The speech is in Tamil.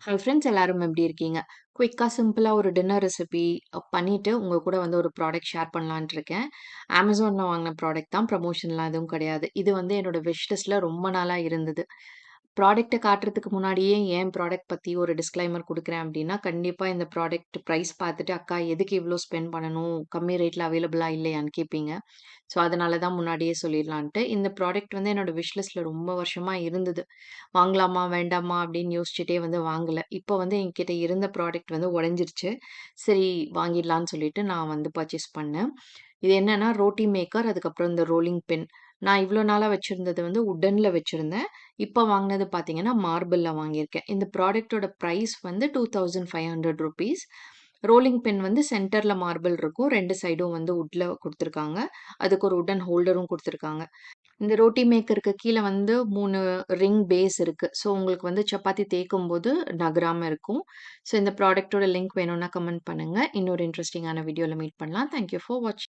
ஹாய் ஃப்ரெண்ட்ஸ் எல்லாரும் எப்படி இருக்கீங்க? குயிக்கா, சிம்பிளா ஒரு டின்னர் ரெசிபி பண்ணிட்டு, உங்க கூட வந்து ஒரு ப்ராடக்ட் ஷேர் பண்ணலான்ட்டு இருக்கேன். Amazonல வாங்குன ப்ராடக்ட் தான். ப்ரமோஷன்லாம் எதுவும் கிடையாது. இது வந்து என்னோட விஷ் லிஸ்ட்ல ரொம்ப நாளா இருந்தது. ப்ராடக்ட்ட காட்டுறதுக்கு முன்னாடியே ஏன் ப்ராடக்ட் பத்தி ஒரு டிஸ்க்ளைமர் குடுக்குறேன் அப்டின்னா, கண்டிப்பா இந்த ப்ராடக்ட் பிரைஸ் பார்த்துட்டு, "அக்கா எதுக்கு இவ்ளோ ஸ்பெண்ட் பண்ணணும்? கம்மி ரேட்ல அவைலபிளா இல்லையான்னு?" கேட்பீங்க. ஸோ, அதனால தான் முன்னாடியே சொல்லிடலான்ட்டு. இந்த ப்ராடக்ட் வந்து என்னோட விஷ் லிஸ்ட்ல ரொம்ப வருஷமா இருந்தது. வாங்கலாமா? வேண்டாமா? அப்படின்னு யோசிச்சுட்டே வந்து வாங்கல. இப்போ வந்து என்கிட்ட இருந்த ப்ராடக்ட் வந்து உடைஞ்சிருச்சு. சரி வாங்கிடலான்னு சொல்லிட்டு நான் வந்து பர்ச்சேஸ் பண்ணேன். இது என்னன்னா ரோட்டி மேக்கர், அதுக்கப்புறம் இந்த ரோலிங் பின். நான் இவ்ளோ நாளா வச்சிருந்தது வந்து வுட்டன்ல வச்சிருந்தேன். இப்ப வாங்குனது பார்த்தீங்கன்னா, மார்பிள்ல வாங்கியிருக்கேன். இந்த ப்ராடக்ட்டோட பிரைஸ் வந்து ₹2500. ரோலிங் பின் வந்து சென்டர்ல மார்பிள் இருக்கும். 2 சைடும் வந்து வுட்ல குடுத்துருக்காங்க. அதுக்கு ஒரு வுட்டன் ஹோல்டரும் குடுத்துருக்காங்க. இந்த ரோட்டி மேக்கருக்கு கீழ வந்து 3 ரிங் பேஸ் இருக்கு. ஸோ, உங்களுக்கு வந்து சப்பாத்தி தேய்க்கும்போது நகராம இருக்கும். ஸோ, இந்த ப்ராடக்ட்டோட லிங்க் வேணும்னா கமெண்ட் பண்ணுங்க. இன்னொரு இன்ட்ரஸ்டிங்கான வீடியோல மீட் பண்ணலாம். தேங்க் யூ ஃபார் வாட்சிங்.